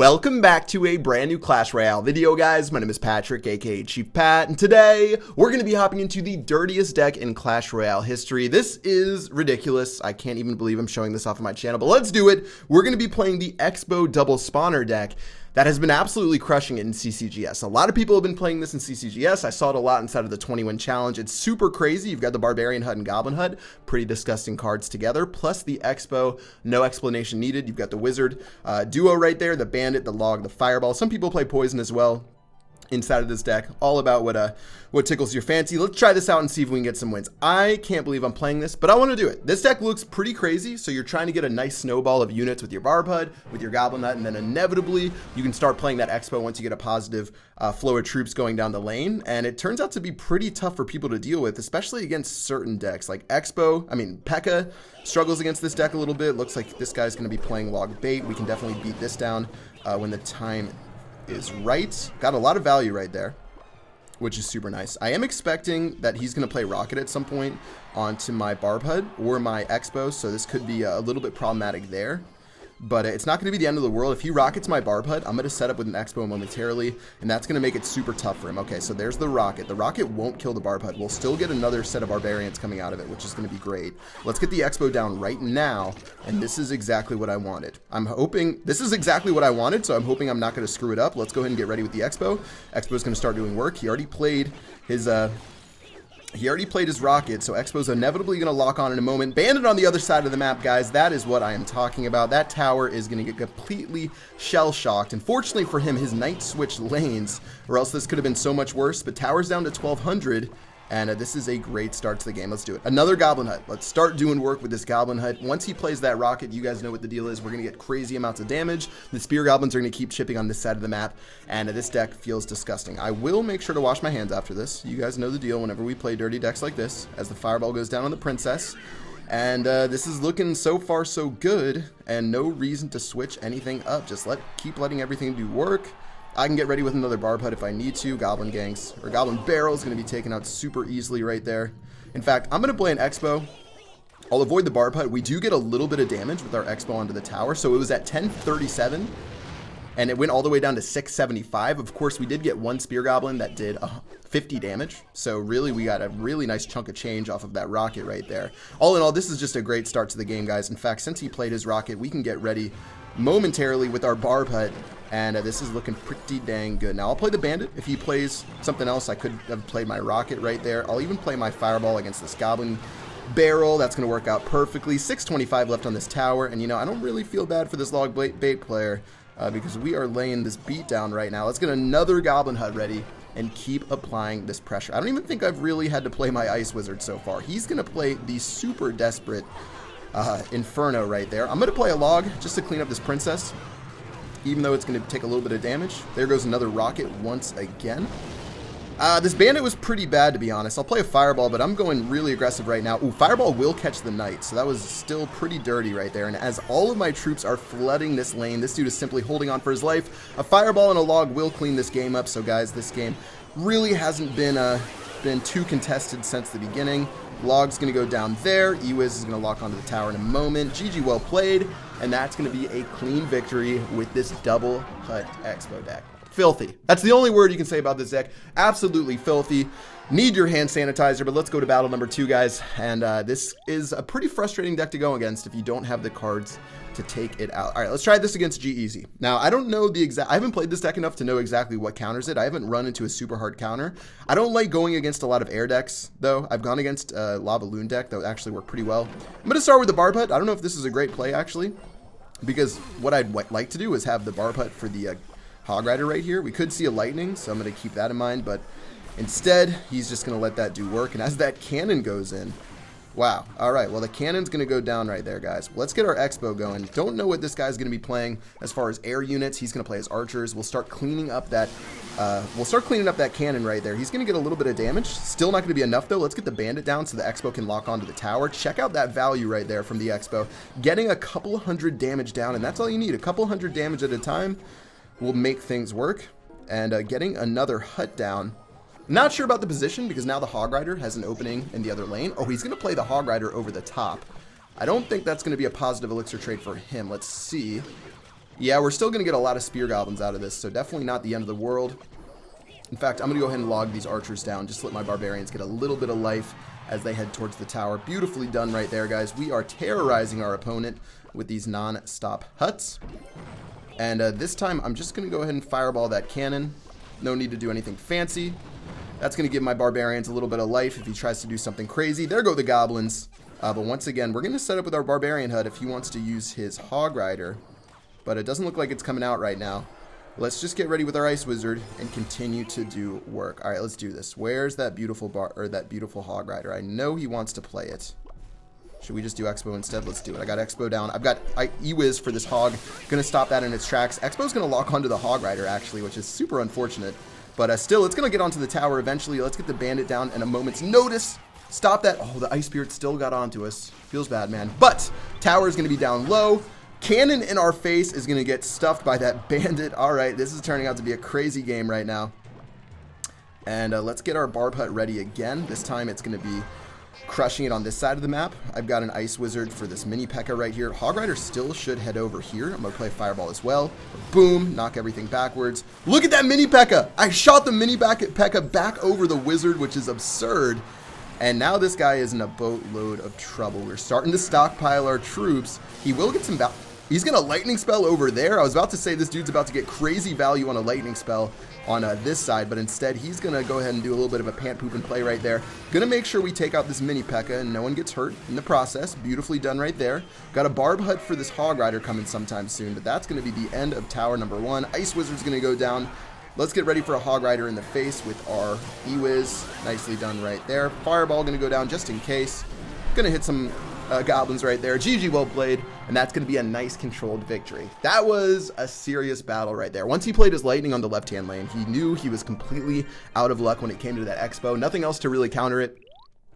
Welcome back to a brand new Clash Royale video, guys. My name is Patrick, aka Chief Pat, and today we're going to be hopping into the dirtiest deck in Clash Royale history. This is ridiculous. I can't even believe I'm showing this off of my channel, but let's do it. We're going to be playing the Xbow double spawner deck that has been absolutely crushing it in CCGS. A lot of people have been playing this in CCGS. I saw it a lot inside of the 20-win challenge. It's super crazy. You've got the Barbarian Hut and Goblin Hut, pretty disgusting cards together, plus the Xbow, no explanation needed. You've got the Wizard duo right there, the Bandit, the Log, the Fireball. Some people play Poison as well inside of this deck. All about what tickles your fancy. Let's try this out and see if we can get some wins. I can't believe I'm playing this, but I want to do it. This deck looks pretty crazy, so you're trying to get a nice snowball of units with your Barb Hut, with your Goblin Hut, and then inevitably you can start playing that Xbow once you get a positive flow of troops going down the lane, and it turns out to be pretty tough for people to deal with, especially against certain decks. Like P.E.K.K.A. struggles against this deck a little bit. Looks like this guy's going to be playing Log Bait. We can definitely beat this down when the time is right. Got a lot of value right there, which is super nice. I am expecting that he's going to play Rocket at some point onto my Barb Hut or my Xbow, so this could be a little bit problematic there. But it's not going to be the end of the world. If he rockets my Barb Hut, I'm going to set up with an Xbow momentarily, and that's going to make it super tough for him. Okay, so there's the Rocket. The Rocket won't kill the Barb Hut. We'll still get another set of Barbarians coming out of it, which is going to be great. Let's get the Xbow down right now, and this is exactly what I wanted. I'm hoping this is exactly what I wanted, so I'm hoping I'm not going to screw it up. Let's go ahead and get ready with the Xbow. Xbow's going to start doing work. He already played his Rocket, so Xbow's inevitably going to lock on in a moment. Bandit on the other side of the map, guys. That is what I am talking about. That tower is going to get completely shell-shocked. Unfortunately for him, his Knight switched lanes, or else this could have been so much worse. But tower's down to 1,200, and this is a great start to the game. Let's do it. Another Goblin Hut. Let's start doing work with this Goblin Hut. Once he plays that Rocket, you guys know what the deal is. We're going to get crazy amounts of damage. The Spear Goblins are going to keep chipping on this side of the map, and this deck feels disgusting. I will make sure to wash my hands after this. You guys know the deal whenever we play dirty decks like this, as the Fireball goes down on the Princess. And this is looking so far so good, and no reason to switch anything up. Just keep letting everything do work. I can get ready with another Barb Hut if I need to. Goblin Barrel is going to be taken out super easily right there. In fact, I'm going to play an Xbow. I'll avoid the Barb Hut. We do get a little bit of damage with our Xbow onto the tower. So it was at 1037, and it went all the way down to 675. Of course, we did get one Spear Goblin that did 50 damage. So really, we got a really nice chunk of change off of that Rocket right there. All in all, this is just a great start to the game, guys. In fact, since he played his Rocket, we can get ready momentarily with our Barb Hut, and this is looking pretty dang good. Now I'll play the Bandit. If he plays something else, I could have played my Rocket right there. I'll even play my Fireball against this Goblin Barrel. That's going to work out perfectly. 625 left on this tower, and you know, I don't really feel bad for this Log Bait player because we are laying this beat down right now. Let's get another Goblin Hut ready and keep applying this pressure. I don't even think I've really had to play my Ice Wizard so far. He's going to play the super desperate Inferno right there. I'm going to play a Log just to clean up this Princess, even though it's going to take a little bit of damage. There goes another Rocket once again. This Bandit was pretty bad, to be honest. I'll play a Fireball, but I'm going really aggressive right now. Ooh, Fireball will catch the Knight, so that was still pretty dirty right there. And as all of my troops are flooding this lane, this dude is simply holding on for his life. A Fireball and a Log will clean this game up. So, guys, this game really hasn't been too contested since the beginning. Log's going to go down there. Ewiz is going to lock onto the tower in a moment. GG, well played. And that's going to be a clean victory with this double Hut Xbow deck. Filthy. That's the only word you can say about this deck. Absolutely filthy. Need your hand sanitizer, but let's go to battle number 2, guys. And this is a pretty frustrating deck to go against if you don't have the cards to take it out. All right, let's try this against G-Easy. Now, I don't know I haven't played this deck enough to know exactly what counters it. I haven't run into a super hard counter. I don't like going against a lot of air decks, though. I've gone against a Lava Loon deck that actually worked pretty well. I'm going to start with the Barb Hut. I don't know if this is a great play, actually, because what I'd like to do is have the Barb Hut for the Hog Rider right here. We could see a Lightning, so I'm going to keep that in mind, but instead, he's just going to let that do work. And as that cannon goes in, wow. All right, well, the cannon's going to go down right there, guys. Let's get our Xbow going. Don't know what this guy's going to be playing as far as air units. He's going to play his archers. We'll start cleaning up that cannon right there. He's going to get a little bit of damage. Still not going to be enough, though. Let's get the Bandit down so the Xbow can lock onto the tower. Check out that value right there from the Xbow. Getting a couple hundred damage down, and that's all you need. A couple hundred damage at a time will make things work. And getting another Hut down. Not sure about the position because now the Hog Rider has an opening in the other lane. Oh, he's going to play the Hog Rider over the top. I don't think that's going to be a positive elixir trade for him. Let's see. Yeah, we're still going to get a lot of spear goblins out of this, so definitely not the end of the world. In fact, I'm going to go ahead and log these archers down, just to let my barbarians get a little bit of life as they head towards the tower. Beautifully done right there, guys. We are terrorizing our opponent with these non-stop huts. And this time, I'm just going to go ahead and fireball that cannon. No need to do anything fancy. That's going to give my barbarians a little bit of life if he tries to do something crazy. There go the goblins. But once again, we're going to set up with our barbarian hut if he wants to use his hog rider. But it doesn't look like it's coming out right now. Let's just get ready with our ice wizard and continue to do work. All right, let's do this. Where's that beautiful beautiful hog rider? I know he wants to play it. Should we just do Xbow instead? Let's do it. I got Xbow down. I've got E-Wiz for this hog. Gonna stop that in its tracks. Xbow's gonna lock onto the hog rider actually, which is super unfortunate. But still, it's gonna get onto the tower eventually. Let's get the bandit down in a moment's notice. Stop that. Oh, the ice spirit still got onto us. Feels bad, man. But tower is gonna be down low. Cannon in our face is going to get stuffed by that bandit. All right, this is turning out to be a crazy game right now. And let's get our barb hut ready again. This time it's going to be crushing it on this side of the map. I've got an ice wizard for this mini P.E.K.K.A right here. Hog Rider still should head over here. I'm going to play fireball as well. Boom, knock everything backwards. Look at that mini P.E.K.K.A. I shot the mini P.E.K.K.A back over the wizard, which is absurd. And now this guy is in a boatload of trouble. We're starting to stockpile our troops. He will get some value. He's going to lightning spell over there. I was about to say this dude's about to get crazy value on a lightning spell on this side, but instead he's going to go ahead and do a little bit of a pant poop and play right there. Going to make sure we take out this mini P.E.K.K.A and no one gets hurt in the process. Beautifully done right there. Got a barb hut for this hog rider coming sometime soon, but that's going to be the end of tower number 1. Ice wizard's going to go down. Let's get ready for a hog rider in the face with our E-Wiz. Nicely done right there. Fireball going to go down just in case. Going to hit some goblins right there. GG, well played. And that's going to be a nice controlled victory. That was a serious battle right there. Once he played his lightning on the left-hand lane, he knew he was completely out of luck when it came to that Xbow. Nothing else to really counter it.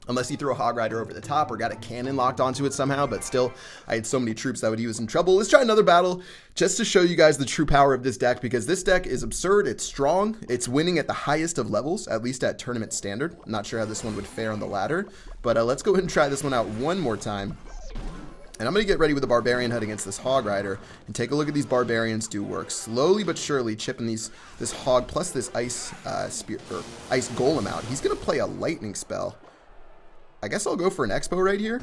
Unless he threw a hog rider over the top or got a cannon locked onto it somehow, but still, I had so many troops that he was in trouble. Let's try another battle just to show you guys the true power of this deck, because this deck is absurd. It's strong. It's winning at the highest of levels, at least at tournament standard. I'm not sure how this one would fare on the ladder, but let's go ahead and try this one out one more time. And I'm going to get ready with the Barbarian Hut against this Hog Rider and take a look at these Barbarians do work. Slowly but surely chipping this Hog plus this Ice Spear or Ice Golem out. He's going to play a Lightning spell. I guess I'll go for an Xbow right here.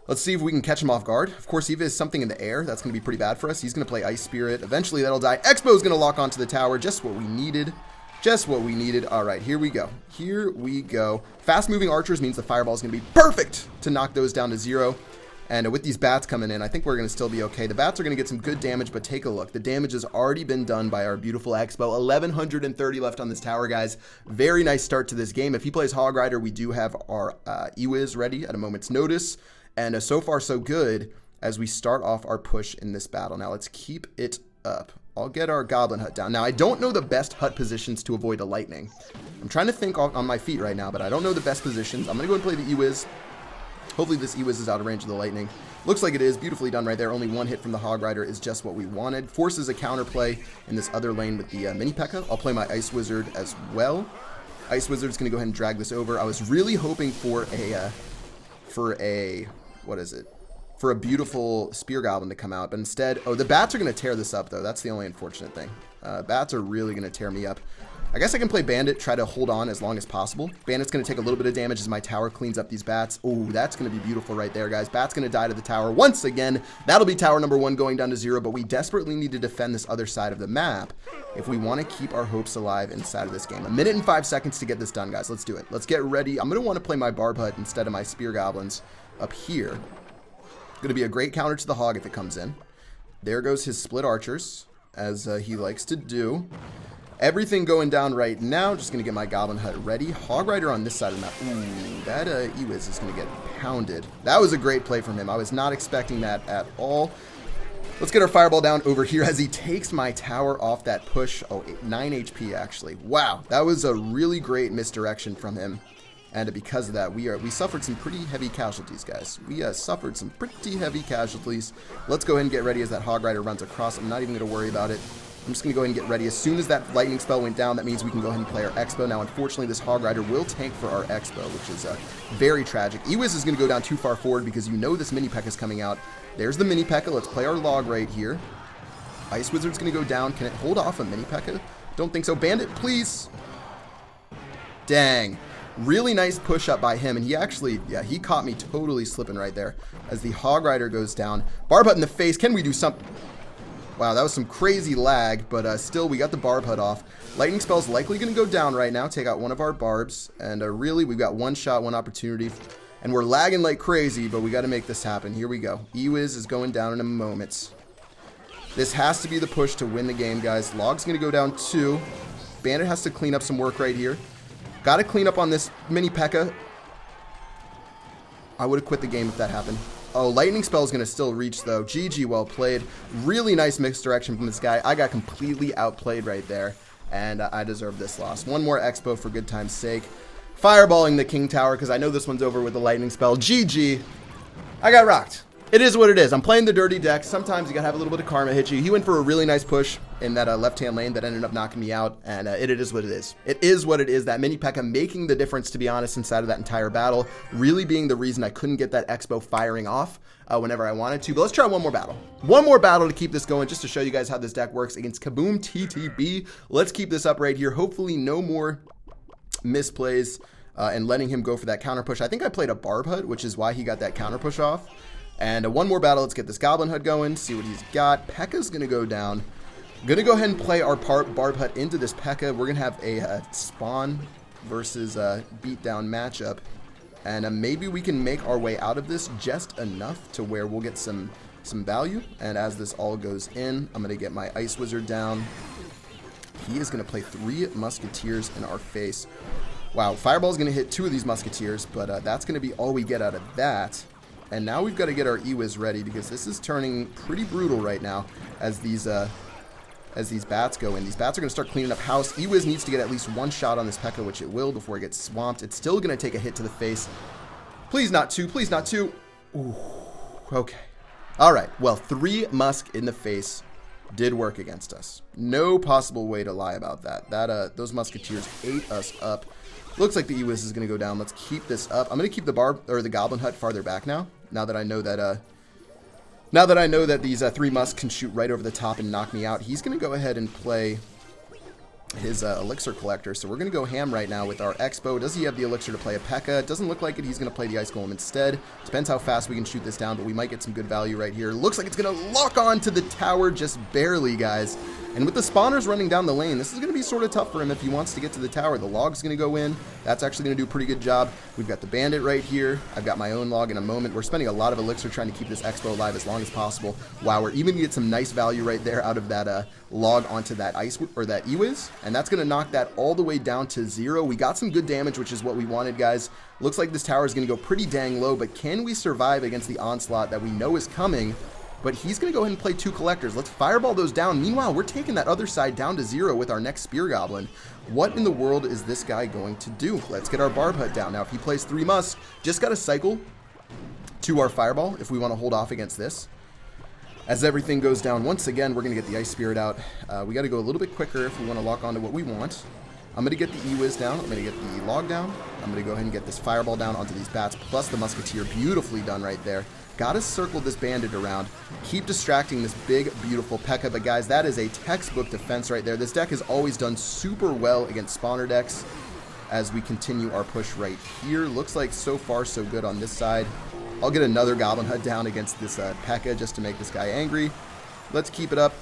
Let's see if we can catch him off guard. Of course, if there's something in the air, that's going to be pretty bad for us. He's going to play Ice Spirit. Eventually, that'll die. Xbow is going to lock onto the tower. Just what we needed. Just what we needed. All right, here we go. Here we go. Fast-moving archers means the fireball is going to be perfect to knock those down to 0. And with these bats coming in, I think we're going to still be okay. The bats are going to get some good damage, but take a look. The damage has already been done by our beautiful Xbow. 1,130 left on this tower, guys. Very nice start to this game. If he plays Hog Rider, we do have our E-Wiz ready at a moment's notice. And so far, so good as we start off our push in this battle. Now, let's keep it up. I'll get our Goblin Hut down. Now, I don't know the best hut positions to avoid a lightning. I'm trying to think on my feet right now, but I don't know the best positions. I'm going to go and play the E-Wiz. Hopefully this E-Wiz is out of range of the lightning. Looks like it is. Beautifully done right there. Only one hit from the Hog Rider is just what we wanted. Forces a counterplay in this other lane with the mini P.E.K.K.A. I'll play my Ice Wizard as well. Ice Wizard's going to go ahead and drag this over. I was really hoping for a beautiful Spear Goblin to come out, but instead, oh, the bats are going to tear this up though. That's the only unfortunate thing. Bats are really going to tear me up. I guess I can play Bandit, try to hold on as long as possible. Bandit's going to take a little bit of damage as my tower cleans up these bats. Oh, that's going to be beautiful right there, guys. Bat's going to die to the tower once again. That'll be tower number 1 going down to 0, but we desperately need to defend this other side of the map if we want to keep our hopes alive inside of this game. 1 minute and 5 seconds to get this done, guys. Let's do it. Let's get ready. I'm going to want to play my Barb Hut instead of my Spear Goblins up here. Going to be a great counter to the Hog if it comes in. There goes his Split Archers, as he likes to do. Everything going down right now. Just going to get my Goblin Hut ready. Hog Rider on this side of the map. Ooh, that E-Wiz is going to get pounded. That was a great play from him. I was not expecting that at all. Let's get our Fireball down over here as he takes my tower off that push. Oh, 9 HP actually. Wow, that was a really great misdirection from him. And because of that, we suffered some pretty heavy casualties, guys. We suffered some pretty heavy casualties. Let's go ahead and get ready as that Hog Rider runs across. I'm not even going to worry about it. I'm just going to go ahead and get ready. As soon as that lightning spell went down, that means we can go ahead and play our Xbow. Now, unfortunately, this Hog Rider will tank for our Xbow, which is very tragic. E-Wiz is going to go down too far forward because you know this mini P.E.K.K.A is coming out. There's the mini P.E.K.K.A. Let's play our log right here. Ice Wizard's going to go down. Can it hold off a mini P.E.K.K.A? Don't think so. Bandit, please. Dang. Really nice push up by him, and he actually, yeah, he caught me totally slipping right there as the Hog Rider goes down. Barb Hut in the face. Can we do something? Wow, that was some crazy lag, but still, we got the Barb Hut off. Lightning Spell's likely going to go down right now, take out one of our Barbs, and really, we've got one shot, one opportunity, and we're lagging like crazy, but we got to make this happen. Here we go. Ewiz is going down in a moment. This has to be the push to win the game, guys. Log's going to go down 2. Bandit has to clean up some work right here. Got to clean up on this mini P.E.K.K.A. I would have quit the game if that happened. Oh, Lightning Spell is going to still reach, though. GG, well played. Really nice misdirection from this guy. I got completely outplayed right there, and I deserve this loss. One more Xbow for good time's sake. Fireballing the King Tower, because I know this one's over with the Lightning Spell. GG. I got rocked. It is what it is. I'm playing the dirty deck. Sometimes you got to have a little bit of karma hit you. He went for a really nice push in that left-hand lane that ended up knocking me out, and it is what it is. It is what it is. That mini P.E.K.K.A making the difference, to be honest, inside of that entire battle, really being the reason I couldn't get that Xbow firing off whenever I wanted to. But let's try one more battle. One more battle to keep this going, just to show you guys how this deck works against Kaboom TTB. Let's keep this up right here. Hopefully no more misplays and letting him go for that counter push. I think I played a Barb Hut, which is why he got that counter push off. And one more battle. Let's get this Goblin Hut going, see what he's got. P.E.K.K.A's going to go down. Going to go ahead and play our Barb Hut into this P.E.K.K.A. We're going to have a spawn versus beatdown matchup. And maybe we can make our way out of this just enough to where we'll get some value. And as this all goes in, I'm going to get my Ice Wizard down. He is going to play 3 Musketeers in our face. Wow, Fireball's going to hit 2 of these Musketeers, but that's going to be all we get out of that. And now we've got to get our Ewiz ready, because this is turning pretty brutal right now as these bats go in. These bats are going to start cleaning up house. Ewiz needs to get at least 1 shot on this P.E.K.K.A, which it will before it gets swamped. It's still going to take a hit to the face. Please not 2. Please not 2. Ooh, okay. All right. Well, 3 Musk in the face did work against us. No possible way to lie about that. Those Musketeers ate us up. Looks like the Ewiz is going to go down. Let's keep this up. I'm going to keep the Goblin Hut farther back now. Now that I know that these 3 Musks can shoot right over the top and knock me out, he's going to go ahead and play his Elixir Collector. So we're going to go ham right now with our Xbow. Does he have the Elixir to play a P.E.K.K.A? It doesn't look like it. He's going to play the Ice Golem instead. Depends how fast we can shoot this down, but we might get some good value right here. Looks like it's going to lock on to the tower just barely, guys. And with the spawners running down the lane, this is going to be sort of tough for him if he wants to get to the tower. The log's going to go in. That's actually going to do a pretty good job. We've got the bandit right here. I've got my own log in a moment. We're spending a lot of elixir trying to keep this Xbow alive as long as possible. Wow, we're even going to get some nice value right there out of that log onto that that Ewiz. And that's going to knock that all the way down to 0. We got some good damage, which is what we wanted, guys. Looks like this tower is going to go pretty dang low, but can we survive against the onslaught that we know is coming? But he's going to go ahead and play 2 collectors. Let's fireball those down. Meanwhile, we're taking that other side down to 0 with our next Spear Goblin. What in the world is this guy going to do? Let's get our Barb Hut down. Now, if he plays 3 Musk, just got to cycle to our Fireball if we want to hold off against this. As everything goes down, once again, we're going to get the Ice Spirit out. We got to go a little bit quicker if we want to lock onto what we want. I'm going to get the Ewiz down. I'm going to get the log down. I'm going to go ahead and get this Fireball down onto these bats, plus the Musketeer. Beautifully done right there. Gotta circle this bandit around. Keep distracting this big, beautiful P.E.K.K.A. But guys, that is a textbook defense right there. This deck has always done super well against spawner decks as we continue our push right here. Looks like so far so good on this side. I'll get another Goblin Hut down against this P.E.K.K.A. just to make this guy angry. Let's keep it up.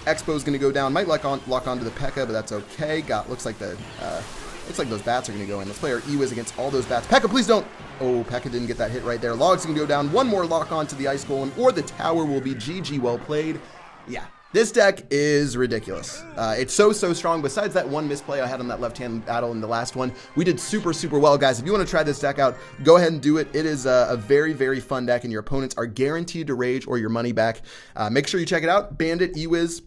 Xbow's going to go down. Might lock onto the P.E.K.K.A., but that's okay. Looks like those bats are going to go in. Let's play our Ewiz against all those bats. P.E.K.K.A, please don't. Oh, P.E.K.K.A didn't get that hit right there. Log's going to go down. One more lock on to the Ice Golem, or the tower will be GG. Well played. Yeah, this deck is ridiculous. It's so strong. Besides that one misplay I had on that left-hand battle in the last one, we did super well, guys. If you want to try this deck out, go ahead and do it. It is a very fun deck, and your opponents are guaranteed to rage or your money back. Make sure you check it out. Bandit, Ewiz,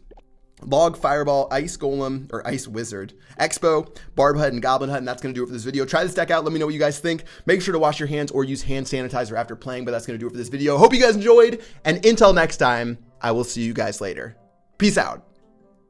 Log, Fireball, Ice Golem, or Ice Wizard, Xbow, Barb Hut, and Goblin Hut, and that's going to do it for this video. Try this deck out. Let me know what you guys think. Make sure to wash your hands or use hand sanitizer after playing, but that's going to do it for this video. Hope you guys enjoyed, and until next time, I will see you guys later. Peace out.